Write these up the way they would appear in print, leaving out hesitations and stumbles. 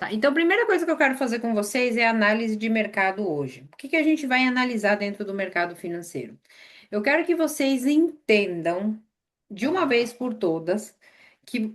Tá, então, a primeira coisa que eu quero fazer com vocês é a análise de mercado hoje. O que que a gente vai analisar dentro do mercado financeiro? Eu quero que vocês entendam, de uma vez por todas, que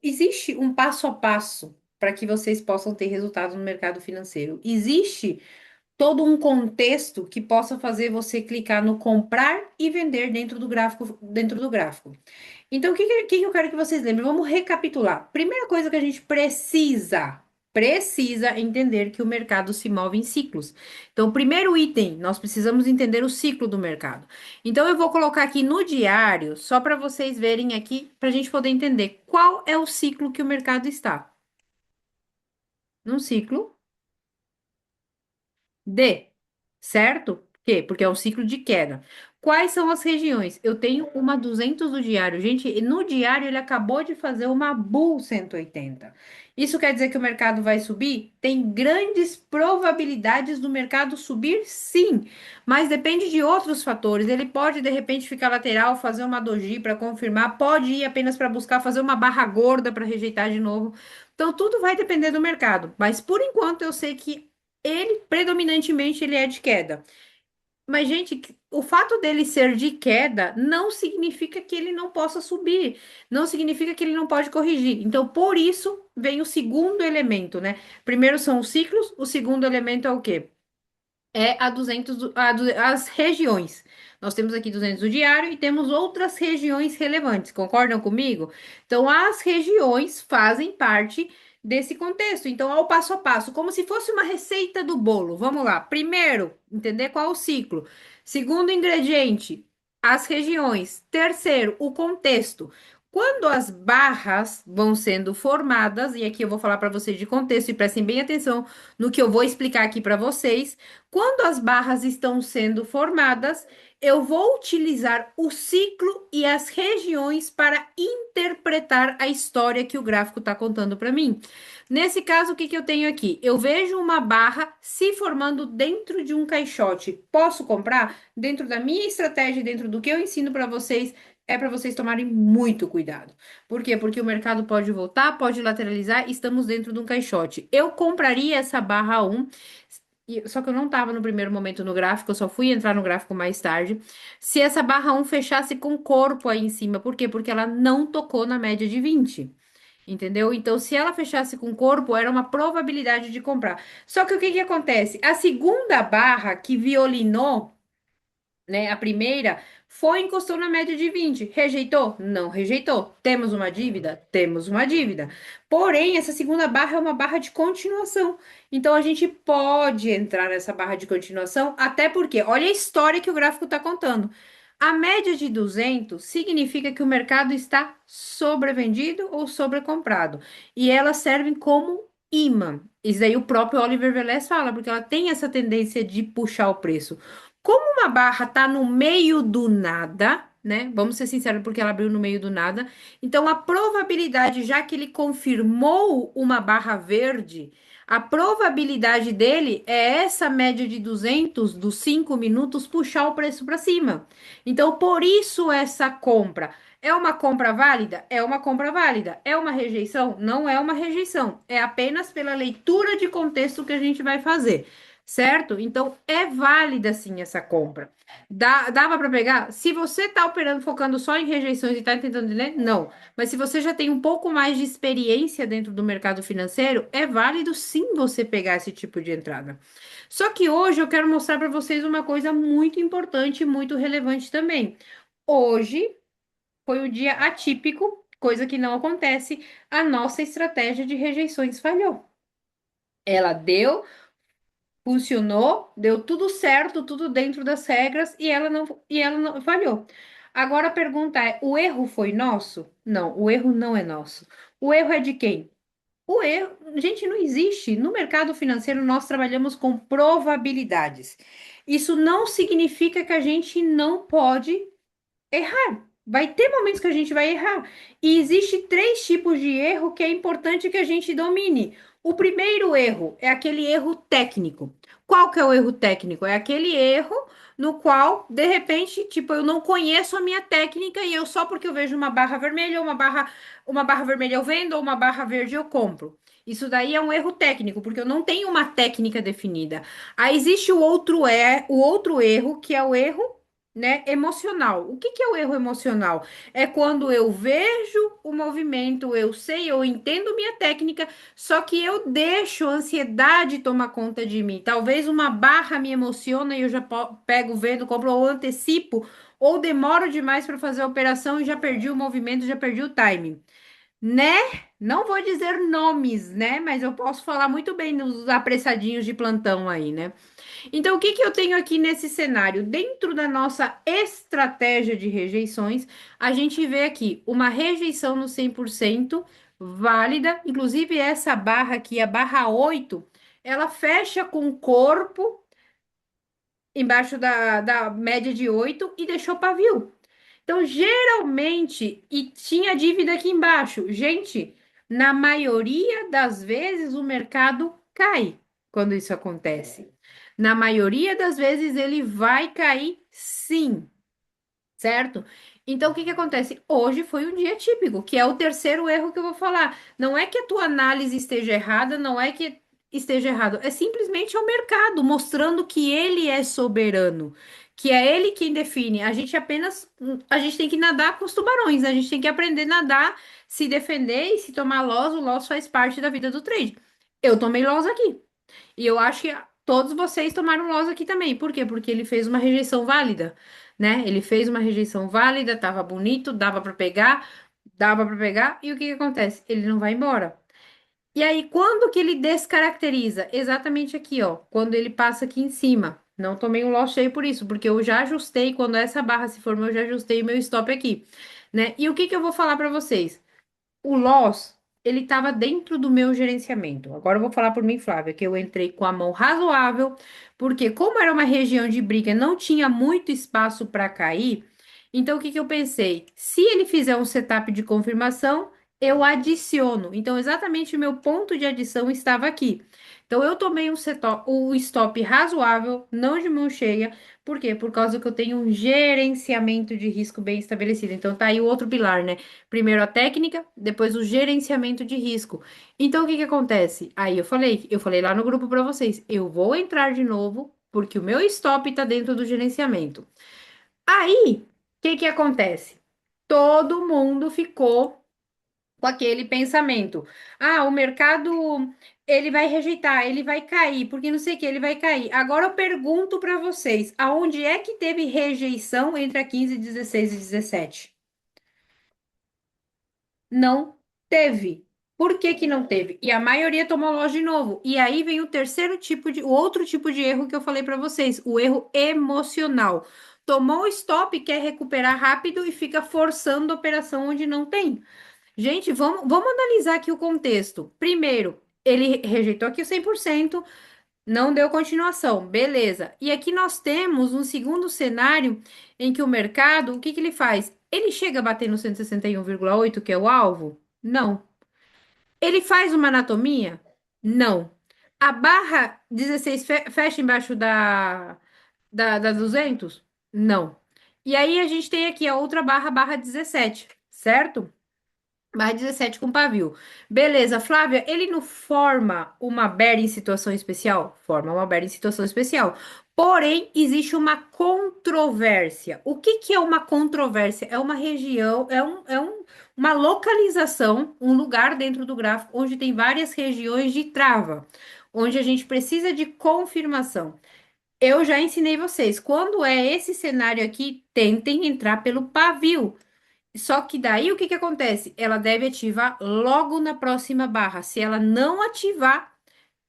existe um passo a passo para que vocês possam ter resultados no mercado financeiro. Existe todo um contexto que possa fazer você clicar no comprar e vender dentro do gráfico, dentro do gráfico. Então, o que eu quero que vocês lembrem? Vamos recapitular. Primeira coisa que a gente precisa entender que o mercado se move em ciclos. Então, o primeiro item, nós precisamos entender o ciclo do mercado. Então, eu vou colocar aqui no diário, só para vocês verem aqui, para a gente poder entender qual é o ciclo que o mercado está. Num ciclo D, certo? Por quê? Porque é um ciclo de queda. Quais são as regiões? Eu tenho uma 200 do diário. Gente, e no diário ele acabou de fazer uma Bull 180. Isso quer dizer que o mercado vai subir? Tem grandes probabilidades do mercado subir, sim, mas depende de outros fatores. Ele pode, de repente, ficar lateral, fazer uma doji para confirmar, pode ir apenas para buscar fazer uma barra gorda para rejeitar de novo. Então, tudo vai depender do mercado. Mas, por enquanto, eu sei que predominantemente ele é de queda. Mas, gente, o fato dele ser de queda não significa que ele não possa subir, não significa que ele não pode corrigir. Então, por isso vem o segundo elemento, né? Primeiro são os ciclos, o segundo elemento é o quê? É a 200, as regiões. Nós temos aqui 200 do diário e temos outras regiões relevantes, concordam comigo? Então, as regiões fazem parte desse contexto. Então, ao passo a passo, como se fosse uma receita do bolo. Vamos lá. Primeiro, entender qual é o ciclo. Segundo ingrediente, as regiões. Terceiro, o contexto. Quando as barras vão sendo formadas, e aqui eu vou falar para vocês de contexto e prestem bem atenção no que eu vou explicar aqui para vocês. Quando as barras estão sendo formadas, eu vou utilizar o ciclo e as regiões para interpretar a história que o gráfico está contando para mim. Nesse caso, o que que eu tenho aqui? Eu vejo uma barra se formando dentro de um caixote. Posso comprar? Dentro da minha estratégia, dentro do que eu ensino para vocês, é para vocês tomarem muito cuidado. Por quê? Porque o mercado pode voltar, pode lateralizar, estamos dentro de um caixote. Eu compraria essa barra 1 só que eu não estava no primeiro momento no gráfico, eu só fui entrar no gráfico mais tarde. Se essa barra 1 fechasse com corpo aí em cima, por quê? Porque ela não tocou na média de 20, entendeu? Então, se ela fechasse com corpo, era uma probabilidade de comprar. Só que o que que acontece? A segunda barra que violinou, né? A primeira foi encostou na média de 20. Rejeitou? Não rejeitou. Temos uma dívida? Temos uma dívida. Porém, essa segunda barra é uma barra de continuação. Então, a gente pode entrar nessa barra de continuação, até porque, olha a história que o gráfico está contando. A média de 200 significa que o mercado está sobrevendido ou sobrecomprado. E elas servem como imã. Isso daí o próprio Oliver Velez fala, porque ela tem essa tendência de puxar o preço. Como uma barra tá no meio do nada, né? Vamos ser sinceros, porque ela abriu no meio do nada. Então, a probabilidade, já que ele confirmou uma barra verde, a probabilidade dele é essa média de 200 dos 5 minutos puxar o preço para cima. Então, por isso essa compra. É uma compra válida? É uma compra válida. É uma rejeição? Não é uma rejeição. É apenas pela leitura de contexto que a gente vai fazer. Certo? Então é válida sim essa compra. Dava para pegar? Se você está operando focando só em rejeições e está tentando entender, não. Mas se você já tem um pouco mais de experiência dentro do mercado financeiro, é válido sim você pegar esse tipo de entrada. Só que hoje eu quero mostrar para vocês uma coisa muito importante e muito relevante também. Hoje foi um dia atípico, coisa que não acontece. A nossa estratégia de rejeições falhou. Ela deu funcionou, deu tudo certo, tudo dentro das regras e ela não falhou. Agora a pergunta é: o erro foi nosso? Não, o erro não é nosso. O erro é de quem? O erro, gente, não existe. No mercado financeiro nós trabalhamos com probabilidades. Isso não significa que a gente não pode errar. Vai ter momentos que a gente vai errar. E existe três tipos de erro que é importante que a gente domine. O primeiro erro é aquele erro técnico. Qual que é o erro técnico? É aquele erro no qual, de repente, tipo, eu não conheço a minha técnica e eu só porque eu vejo uma barra vermelha, uma barra vermelha eu vendo, ou uma barra verde eu compro. Isso daí é um erro técnico, porque eu não tenho uma técnica definida. Aí existe o outro erro, que é o erro, né, emocional. O que que é o erro emocional? É quando eu vejo o movimento, eu sei, eu entendo minha técnica, só que eu deixo a ansiedade tomar conta de mim. Talvez uma barra me emociona e eu já pego, vendo, compro ou antecipo, ou demoro demais para fazer a operação e já perdi o movimento, já perdi o timing. Né? Não vou dizer nomes, né? Mas eu posso falar muito bem nos apressadinhos de plantão aí, né? Então, o que que eu tenho aqui nesse cenário? Dentro da nossa estratégia de rejeições, a gente vê aqui uma rejeição no 100% válida. Inclusive, essa barra aqui, a barra 8, ela fecha com o corpo embaixo da média de 8 e deixou pavio. Então, geralmente, e tinha dívida aqui embaixo. Gente, na maioria das vezes o mercado cai quando isso acontece. Na maioria das vezes ele vai cair sim, certo? Então, o que que acontece? Hoje foi um dia típico, que é o terceiro erro que eu vou falar. Não é que a tua análise esteja errada, não é que esteja errado, é simplesmente o mercado mostrando que ele é soberano, que é ele quem define. A gente tem que nadar com os tubarões, a gente tem que aprender a nadar, se defender e se tomar loss, o loss faz parte da vida do trade. Eu tomei loss aqui. E eu acho que todos vocês tomaram loss aqui também. Por quê? Porque ele fez uma rejeição válida, né? Ele fez uma rejeição válida, tava bonito, dava para pegar, e o que que acontece? Ele não vai embora. E aí, quando que ele descaracteriza? Exatamente aqui, ó, quando ele passa aqui em cima. Não tomei um loss cheio por isso, porque eu já ajustei, quando essa barra se formou, eu já ajustei o meu stop aqui, né? E o que que eu vou falar para vocês? O loss, ele estava dentro do meu gerenciamento. Agora eu vou falar por mim, Flávia, que eu entrei com a mão razoável, porque como era uma região de briga, não tinha muito espaço para cair. Então o que que eu pensei? Se ele fizer um setup de confirmação, eu adiciono. Então exatamente o meu ponto de adição estava aqui. Então eu tomei um stop razoável, não de mão cheia. Por quê? Por causa que eu tenho um gerenciamento de risco bem estabelecido. Então tá aí o outro pilar, né? Primeiro a técnica, depois o gerenciamento de risco. Então, o que que acontece? Aí eu falei lá no grupo para vocês, eu vou entrar de novo, porque o meu stop está dentro do gerenciamento. Aí, o que que acontece? Todo mundo ficou com aquele pensamento. Ah, o mercado ele vai rejeitar, ele vai cair, porque não sei o que, ele vai cair. Agora eu pergunto para vocês, aonde é que teve rejeição entre a 15, 16 e 17? Não teve. Por que que não teve? E a maioria tomou loss de novo. E aí vem o outro tipo de erro que eu falei para vocês, o erro emocional. Tomou o stop, quer recuperar rápido e fica forçando a operação onde não tem. Gente, vamos analisar aqui o contexto. Primeiro, ele rejeitou aqui o 100%, não deu continuação, beleza. E aqui nós temos um segundo cenário em que o mercado, o que que ele faz? Ele chega a bater no 161,8, que é o alvo? Não. Ele faz uma anatomia? Não. A barra 16 fecha embaixo da 200? Não. E aí a gente tem aqui a outra barra, barra 17, certo? Mais 17 com pavio. Beleza, Flávia, ele não forma uma bear em situação especial? Forma uma bear em situação especial. Porém, existe uma controvérsia. O que que é uma controvérsia? É uma região, uma localização, um lugar dentro do gráfico onde tem várias regiões de trava, onde a gente precisa de confirmação. Eu já ensinei vocês, quando é esse cenário aqui, tentem entrar pelo pavio. Só que daí o que que acontece? Ela deve ativar logo na próxima barra. Se ela não ativar,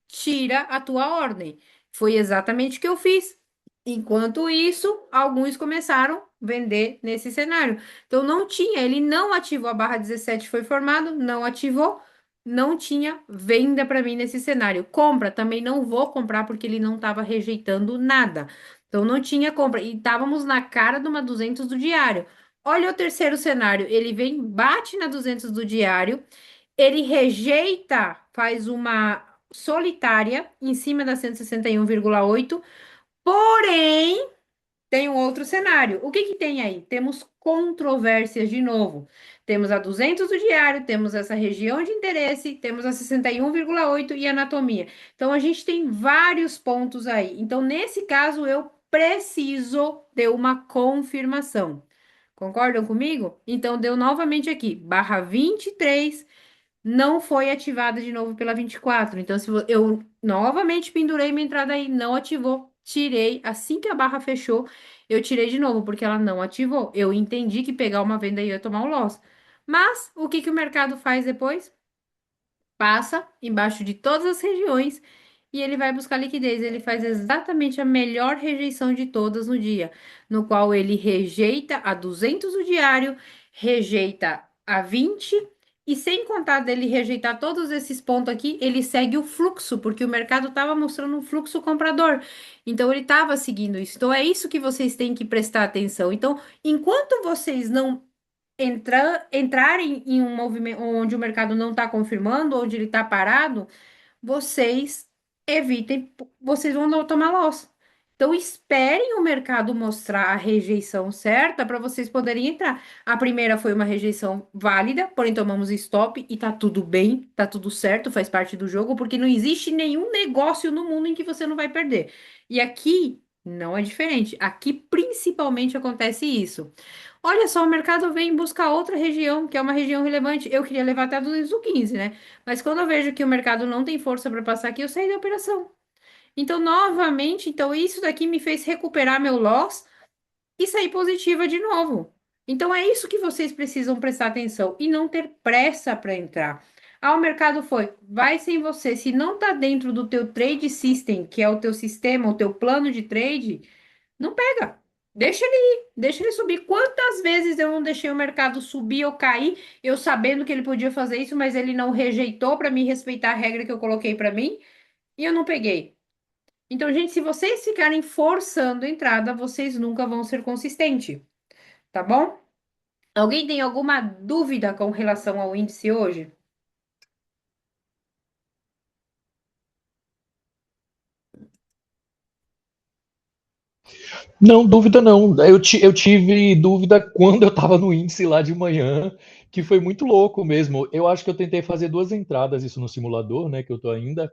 tira a tua ordem. Foi exatamente o que eu fiz. Enquanto isso, alguns começaram a vender nesse cenário. Então não tinha, ele não ativou a barra 17, foi formado, não ativou, não tinha venda para mim nesse cenário. Compra, também não vou comprar porque ele não estava rejeitando nada. Então não tinha compra e estávamos na cara de uma 200 do diário. Olha o terceiro cenário, ele vem, bate na 200 do diário, ele rejeita, faz uma solitária em cima da 161,8. Porém, tem um outro cenário. O que que tem aí? Temos controvérsias de novo. Temos a 200 do diário, temos essa região de interesse, temos a 61,8 e anatomia. Então, a gente tem vários pontos aí. Então, nesse caso, eu preciso de uma confirmação. Concordam comigo? Então, deu novamente aqui, barra 23 não foi ativada de novo pela 24. Então, se eu novamente pendurei minha entrada aí, não ativou. Tirei, assim que a barra fechou, eu tirei de novo, porque ela não ativou. Eu entendi que pegar uma venda ia tomar um loss. Mas, o que que o mercado faz depois? Passa embaixo de todas as regiões e ele vai buscar liquidez. Ele faz exatamente a melhor rejeição de todas no dia, no qual ele rejeita a 200 o diário, rejeita a 20 e sem contar dele rejeitar todos esses pontos aqui, ele segue o fluxo, porque o mercado estava mostrando um fluxo comprador. Então ele estava seguindo isso. Então é isso que vocês têm que prestar atenção. Então, enquanto vocês não entrarem em um movimento onde o mercado não está confirmando, onde ele está parado, vocês evitem, vocês vão não tomar loss. Então, esperem o mercado mostrar a rejeição certa para vocês poderem entrar. A primeira foi uma rejeição válida, porém tomamos stop e tá tudo bem, tá tudo certo, faz parte do jogo, porque não existe nenhum negócio no mundo em que você não vai perder. E aqui não é diferente. Aqui principalmente acontece isso. Olha só, o mercado vem buscar outra região, que é uma região relevante. Eu queria levar até 215, né? Mas quando eu vejo que o mercado não tem força para passar aqui, eu saí da operação. Então, novamente, então isso daqui me fez recuperar meu loss e sair positiva de novo. Então, é isso que vocês precisam prestar atenção e não ter pressa para entrar. Ah, o mercado foi, vai sem você. Se não está dentro do teu trade system, que é o teu sistema, o teu plano de trade, não pega. Deixa ele ir, deixa ele subir. Quantas vezes eu não deixei o mercado subir ou cair, eu sabendo que ele podia fazer isso, mas ele não rejeitou para me respeitar a regra que eu coloquei para mim e eu não peguei. Então, gente, se vocês ficarem forçando a entrada, vocês nunca vão ser consistentes, tá bom? Alguém tem alguma dúvida com relação ao índice hoje? Não, dúvida não. Eu tive dúvida quando eu estava no índice lá de manhã, que foi muito louco mesmo. Eu acho que eu tentei fazer duas entradas, isso no simulador, né, que eu tô ainda,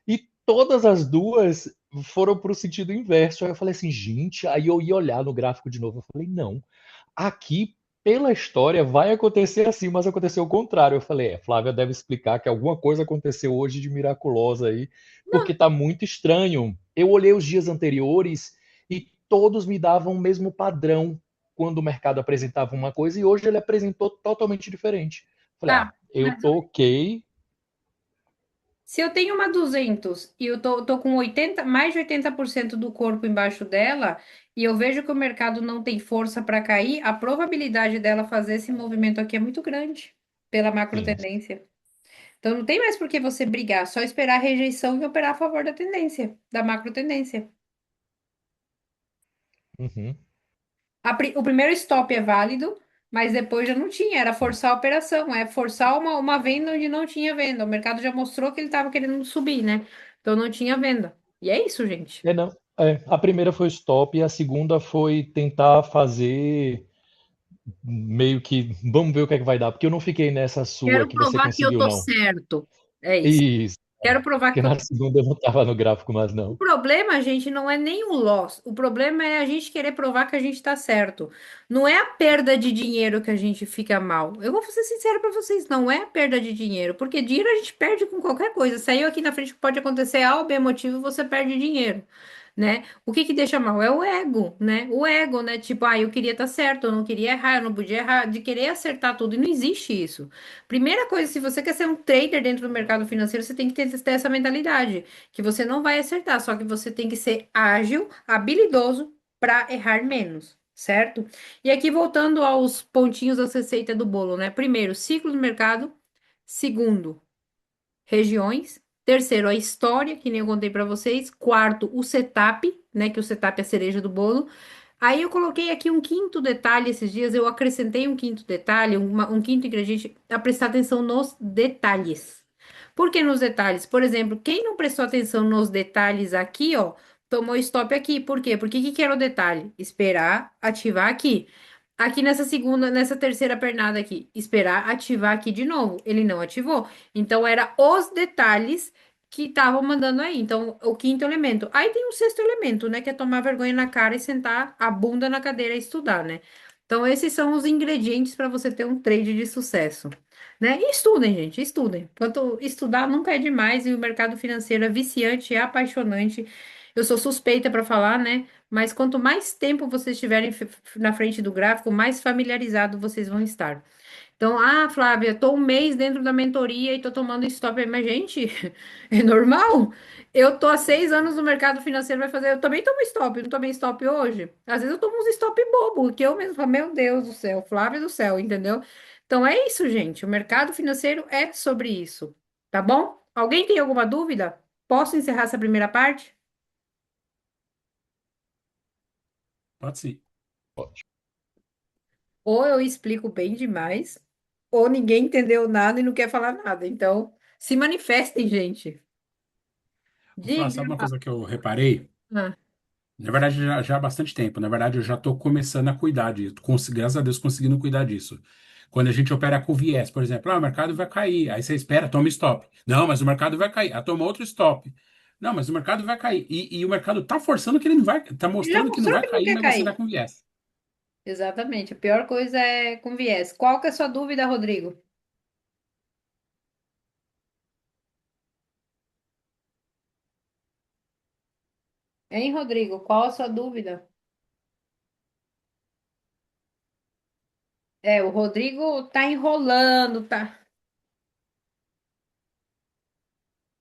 e todas as duas foram para o sentido inverso. Aí eu falei assim, gente, aí eu ia olhar no gráfico de novo, eu falei, não, aqui, pela história, vai acontecer assim, mas aconteceu o contrário. Eu falei, Flávia deve explicar que alguma coisa aconteceu hoje de miraculosa aí, porque tá muito estranho. Eu olhei os dias anteriores e todos me davam o mesmo padrão quando o mercado apresentava uma coisa e hoje ele apresentou totalmente diferente. Falei, Tá. eu tô ok. Se eu tenho uma 200 e eu tô com 80, mais de 80% do corpo embaixo dela, e eu vejo que o mercado não tem força para cair, a probabilidade dela fazer esse movimento aqui é muito grande, pela macro Sim. tendência. Então não tem mais por que você brigar, só esperar a rejeição e operar a favor da tendência, da macro tendência. Uhum. O primeiro stop é válido, mas depois já não tinha, era forçar a operação, é forçar uma venda onde não tinha venda. O mercado já mostrou que ele estava querendo subir, né? Então não tinha venda. E é isso, gente. É, não. A primeira foi stop e a segunda foi tentar fazer meio que vamos ver o que é que vai dar, porque eu não fiquei nessa sua Quero que você provar que eu conseguiu, tô não. certo. É isso. Isso, Quero provar porque que eu na segunda eu não estava no gráfico mais, O não. problema, gente, não é nem o loss. O problema é a gente querer provar que a gente tá certo. Não é a perda de dinheiro que a gente fica mal. Eu vou ser sincera pra vocês, não é a perda de dinheiro, porque dinheiro a gente perde com qualquer coisa. Saiu aqui na frente que pode acontecer A ou B motivo, você perde dinheiro, né? O que que deixa mal é o ego, né? O ego, né? Tipo, eu queria estar certo, eu não queria errar, eu não podia errar, de querer acertar tudo, e não existe isso. Primeira coisa, se você quer ser um trader dentro do mercado financeiro, você tem que ter essa mentalidade que você não vai acertar, só que você tem que ser ágil, habilidoso para errar menos, certo? E aqui voltando aos pontinhos da receita do bolo, né? Primeiro, ciclo do mercado. Segundo, regiões. Terceiro, a história, que nem eu contei para vocês. Quarto, o setup, né? Que o setup é a cereja do bolo. Aí eu coloquei aqui um quinto detalhe esses dias, eu acrescentei um quinto detalhe, um quinto ingrediente, a prestar atenção nos detalhes. Por que nos detalhes? Por exemplo, quem não prestou atenção nos detalhes aqui, ó, tomou stop aqui. Por quê? Porque o que que era o detalhe? Esperar ativar aqui. Aqui nessa segunda, nessa terceira pernada aqui, esperar ativar aqui de novo. Ele não ativou. Então, era os detalhes que estavam mandando aí. Então, o quinto elemento. Aí tem o sexto elemento, né? Que é tomar vergonha na cara e sentar a bunda na cadeira e estudar, né? Então, esses são os ingredientes para você ter um trade de sucesso, né? E estudem, gente, estudem. Quanto estudar nunca é demais e o mercado financeiro é viciante, é apaixonante. Eu sou suspeita para falar, né? Mas quanto mais tempo vocês estiverem na frente do gráfico, mais familiarizado vocês vão estar. Então, Flávia, estou um mês dentro da mentoria e estou tomando stop aí. Mas, gente, é normal? Eu tô há 6 anos no mercado financeiro, vai fazer. Eu também tomo stop, não tomei stop hoje. Às vezes eu tomo uns stop bobo, que eu mesmo falo, meu Deus do céu, Flávia do céu, entendeu? Então é isso, gente. O mercado financeiro é sobre isso, tá bom? Alguém tem alguma dúvida? Posso encerrar essa primeira parte? Pode sim. Ou eu explico bem demais, ou ninguém entendeu nada e não quer falar nada. Então, se manifestem, gente. Ô, Flá, Diga sabe uma lá. coisa que eu reparei? Ah, Na verdade, já há bastante tempo. Na verdade, eu já estou começando a cuidar disso. Graças a Deus, conseguindo cuidar disso. Quando a gente opera com viés, por exemplo, o mercado vai cair. Aí você espera, toma stop. Não, mas o mercado vai cair. Ah, toma outro stop. Não, mas o mercado vai cair. E o mercado está forçando que ele não vai, está ele já mostrando que não mostrou vai que não cair, quer mas você está cair. com viés. Exatamente. A pior coisa é com viés. Qual que é a sua dúvida, Rodrigo? Hein, Rodrigo? Qual a sua dúvida? É, o Rodrigo tá enrolando, tá?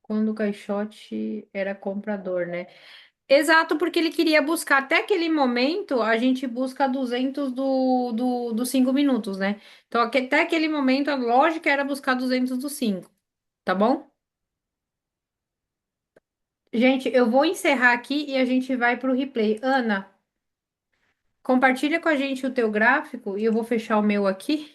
Quando o caixote era comprador, né? Exato, porque ele queria buscar, até aquele momento, a gente busca 200 dos 5 minutos, né? Então, até aquele momento, a lógica era buscar 200 dos 5, tá bom? Gente, eu vou encerrar aqui e a gente vai para o replay. Ana, compartilha com a gente o teu gráfico e eu vou fechar o meu aqui.